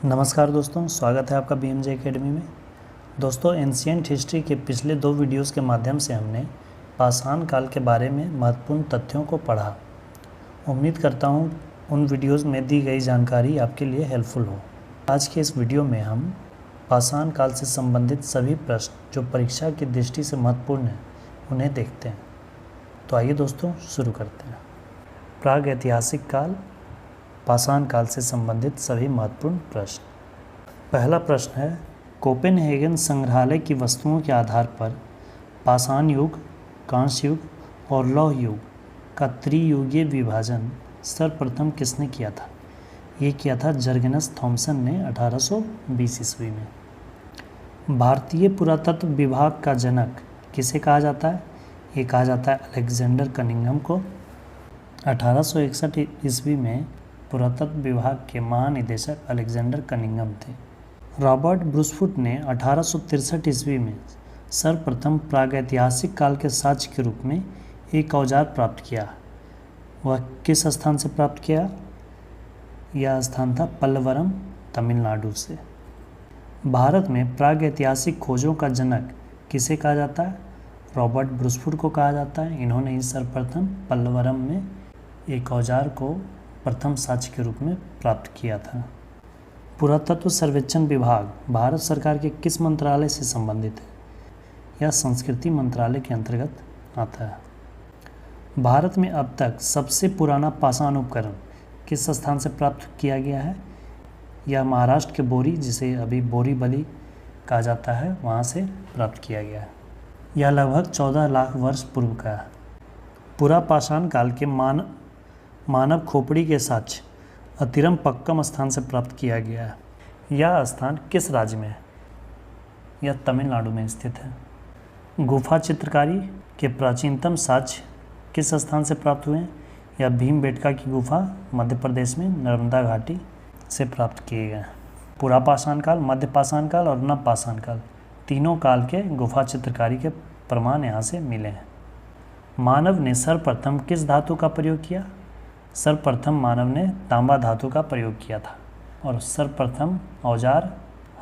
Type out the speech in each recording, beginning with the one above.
नमस्कार दोस्तों, स्वागत है आपका BMJ एकेडमी में। दोस्तों, एंशिएंट हिस्ट्री के पिछले 2 वीडियोस के माध्यम से हमने पाषाण काल के बारे में महत्वपूर्ण तथ्यों को पढ़ा। उम्मीद करता हूँ उन वीडियोस में दी गई जानकारी आपके लिए हेल्पफुल हो। आज के इस वीडियो में हम पाषाण काल से संबंधित सभी प्रश्न जो परीक्षा की दृष्टि से महत्वपूर्ण हैं उन्हें देखते हैं। तो आइए दोस्तों, शुरू करते हैं। प्रागैतिहासिक काल, पाषाण काल से संबंधित सभी महत्वपूर्ण प्रश्न। पहला प्रश्न है, कोपेनहेगन संग्रहालय की वस्तुओं के आधार पर पाषाण युग, कांस्य युग और लौह युग का त्रियुगीय विभाजन सर्वप्रथम किसने किया था? ये किया था जर्गेनस थॉमसन ने 1820 ईस्वी में। भारतीय पुरातत्व विभाग का जनक किसे कहा जाता है? ये कहा जाता है अलेक्जेंडर कनिंघम को। 1861 ईस्वी में पुरातत्व विभाग के महानिदेशक अलेक्जेंडर कनिंघम थे। रॉबर्ट ब्रूसफुट ने 1863 ईस्वी में सर्वप्रथम प्रागैतिहासिक काल के साक्ष्य के रूप में एक औजार प्राप्त किया। वह किस स्थान से प्राप्त किया? यह स्थान था पल्लवरम, तमिलनाडु से। भारत में प्रागैतिहासिक खोजों का जनक किसे कहा जाता है? रॉबर्ट ब्रूसफुट को कहा जाता है। इन्होंने ही सर्वप्रथम पल्लवरम में एक औजार को प्रथम साक्ष्य के रूप में प्राप्त किया था। पुरातत्व सर्वेक्षण विभाग भारत सरकार के किस मंत्रालय से संबंधित है? यह संस्कृति मंत्रालय के अंतर्गत आता है। भारत में अब तक सबसे पुराना पाषाण उपकरण किस स्थान से प्राप्त किया गया है? यह महाराष्ट्र के बोरी, जिसे अभी बोरीवली कहा जाता है, वहाँ से प्राप्त किया गया है। यह लगभग 14 लाख वर्ष पूर्व का है। पुरा पाषाण काल के मानव खोपड़ी के साक्ष्य अतिरमपक्कम स्थान से प्राप्त किया गया है। यह स्थान किस राज्य में है? यह तमिलनाडु में स्थित है। गुफा चित्रकारी के प्राचीनतम साक्ष्य किस स्थान से प्राप्त हुए हैं? यह भीमबेटका की गुफा मध्य प्रदेश में नर्मदा घाटी से प्राप्त किए गए हैं। पुरा पाषाण काल, मध्य पाषाण काल और नव पाषाण काल, तीनों काल के गुफा चित्रकारी के प्रमाण यहाँ से मिले हैं। मानव ने सर्वप्रथम किस धातु का प्रयोग किया? सर्वप्रथम मानव ने तांबा धातु का प्रयोग किया था और सर्वप्रथम औजार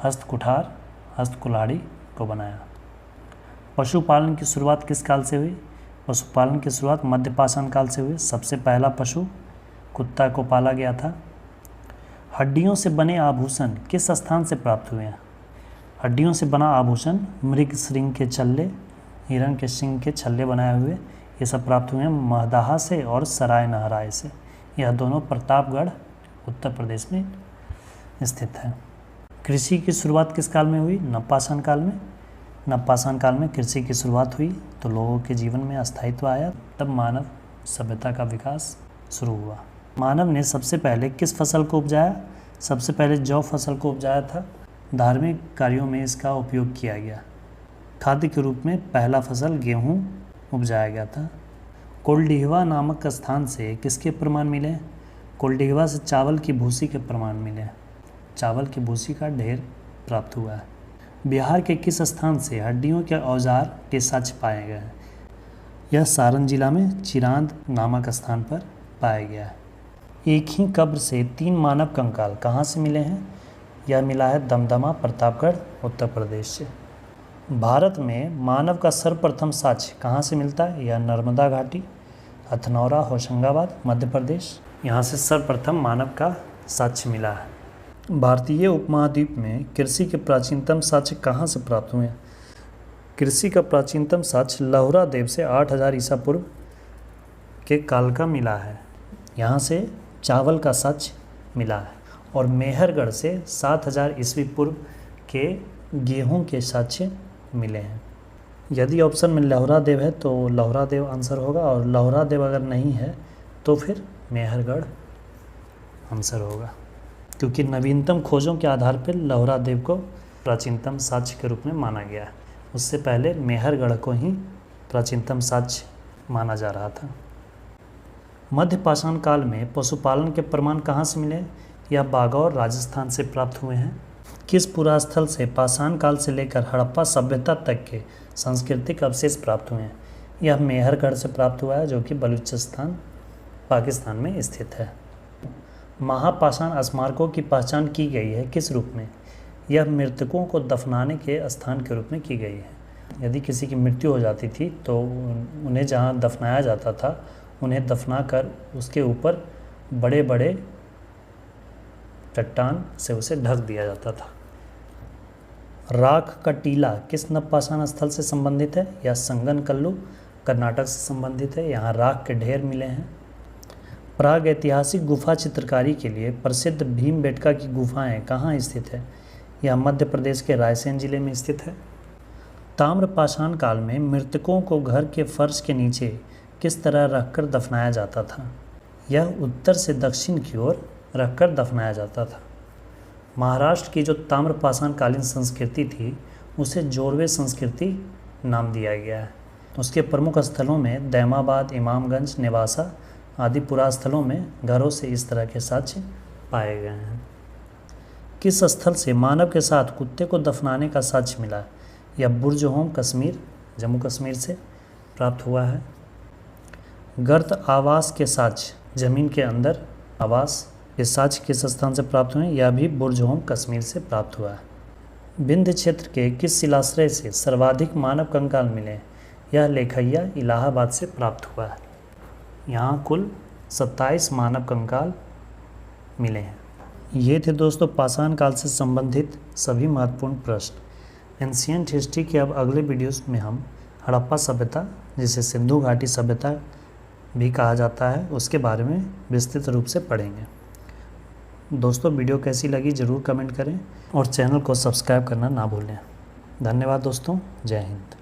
हस्तकुठार, हस्तकुल्हाड़ी को बनाया। पशुपालन की शुरुआत किस काल से हुई? पशुपालन की शुरुआत मध्य पाषाण काल से हुई। सबसे पहला पशु कुत्ता को पाला गया था। हड्डियों से बने आभूषण किस स्थान से प्राप्त हुए हैं? हड्डियों से बना आभूषण मृग श्रृंग के छल्ले, हिरण के सिंग के छल्ले बनाए हुए, ये सब प्राप्त हुए हैं महदाहा से और सराय नहराय से। यह दोनों प्रतापगढ़ उत्तर प्रदेश में स्थित है। कृषि की शुरुआत किस काल में हुई? नवपाषाण काल में। नवपाषाण काल में कृषि की शुरुआत हुई तो लोगों के जीवन में अस्थायित्व आया, तब मानव सभ्यता का विकास शुरू हुआ। मानव ने सबसे पहले किस फसल को उपजाया? सबसे पहले जौ फसल को उपजाया था। धार्मिक कार्यों में इसका उपयोग किया गया। खाद्य के रूप में पहला फसल गेहूँ उपजाया गया था। कोल्डिहवा नामक स्थान से किसके प्रमाण मिले? कोल्डिहवा से चावल की भूसी के प्रमाण मिले। चावल की भूसी का ढेर प्राप्त हुआ है। बिहार के किस स्थान से हड्डियों के औजार के साक्ष्य पाए गए हैं? यह सारण जिला में चिरांद नामक स्थान पर पाया गया है। एक ही कब्र से 3 मानव कंकाल कहाँ से मिले हैं? यह मिला है दमदमा, प्रतापगढ़, उत्तर प्रदेश से। भारत में मानव का सर्वप्रथम साक्ष्य कहाँ से मिलता है? यह नर्मदा घाटी, हथनौरा, होशंगाबाद, मध्य प्रदेश, यहाँ से सर्वप्रथम मानव का साक्ष्य मिला है। भारतीय उपमहाद्वीप में कृषि के प्राचीनतम साक्ष्य कहाँ से प्राप्त हुए हैं? कृषि का प्राचीनतम साक्ष्य लहुरा देव से 8000 ईसा पूर्व के काल का मिला है। यहाँ से चावल का साक्ष्य मिला है और मेहरगढ़ से 7000 ईस्वी पूर्व के गेहूँ के साक्ष्य मिले हैं। यदि ऑप्शन में लहुरा देव है तो लहुरा देव आंसर होगा, और लहुरा देव अगर नहीं है तो फिर मेहरगढ़ आंसर होगा, क्योंकि नवीनतम खोजों के आधार पर लहुरा देव को प्राचीनतम साक्ष्य के रूप में माना गया है। उससे पहले मेहरगढ़ को ही प्राचीनतम साक्ष्य माना जा रहा था। मध्य पाषाण काल में पशुपालन के प्रमाण कहाँ से मिले? यह बागौर, राजस्थान से प्राप्त हुए हैं। किस पुरास्थल से पाषाण काल से लेकर हड़प्पा सभ्यता तक के सांस्कृतिक अवशेष प्राप्त हुए हैं? यह मेहरगढ़ से प्राप्त हुआ है, जो कि बलूचिस्तान, पाकिस्तान में स्थित है। महापाषाण स्मारकों की पहचान की गई है किस रूप में? यह मृतकों को दफनाने के स्थान के रूप में की गई है। यदि किसी की मृत्यु हो जाती थी तो उन्हें जहाँ दफनाया जाता था उन्हें दफनाकर उसके ऊपर बड़े बड़े चट्टान से उसे ढक दिया जाता था। राख का टीला किस नवपाषाण स्थल से संबंधित है? या संगनकल्लू कर्नाटक से संबंधित है। यहाँ राख के ढेर मिले हैं। प्राग ऐतिहासिक गुफा चित्रकारी के लिए प्रसिद्ध भीमबेटका की गुफाएं कहाँ स्थित है? यह मध्य प्रदेश के रायसेन जिले में स्थित है। ताम्रपाषाण काल में मृतकों को घर के फर्श के नीचे किस तरह रखकर दफनाया जाता था? यह उत्तर से दक्षिण की ओर रखकर दफनाया जाता था। महाराष्ट्र की जो ताम्रपाषाण कालीन संस्कृति थी उसे जोरवे संस्कृति नाम दिया गया है। उसके प्रमुख स्थलों में दैमाबाद, इमामगंज, नेवासा आदि पुरास्थलों में घरों से इस तरह के साक्ष्य पाए गए हैं। किस स्थल से मानव के साथ कुत्ते को दफनाने का साक्ष्य मिला? यह बुर्ज होम कश्मीर, जम्मू कश्मीर से प्राप्त हुआ है। गर्त आवास के साक्ष्य, जमीन के अंदर आवास के साक्ष्य किस स्थान से प्राप्त हुए? यह भी बुर्ज होम कश्मीर से प्राप्त हुआ है। विंध्य क्षेत्र के किस शिलाश्रय से सर्वाधिक मानव कंकाल मिले? यह लेखैया इलाहाबाद से प्राप्त हुआ है। यहाँ कुल 27 मानव कंकाल मिले हैं। ये थे दोस्तों पाषाण काल से संबंधित सभी महत्वपूर्ण प्रश्न। एंशिएंट हिस्ट्री के अब अगले वीडियोस में हम हड़प्पा सभ्यता, जिसे सिंधु घाटी सभ्यता भी कहा जाता है, उसके बारे में विस्तृत रूप से पढ़ेंगे। दोस्तों वीडियो कैसी लगी ज़रूर कमेंट करें और चैनल को सब्सक्राइब करना ना भूलें। धन्यवाद दोस्तों, जय हिंद।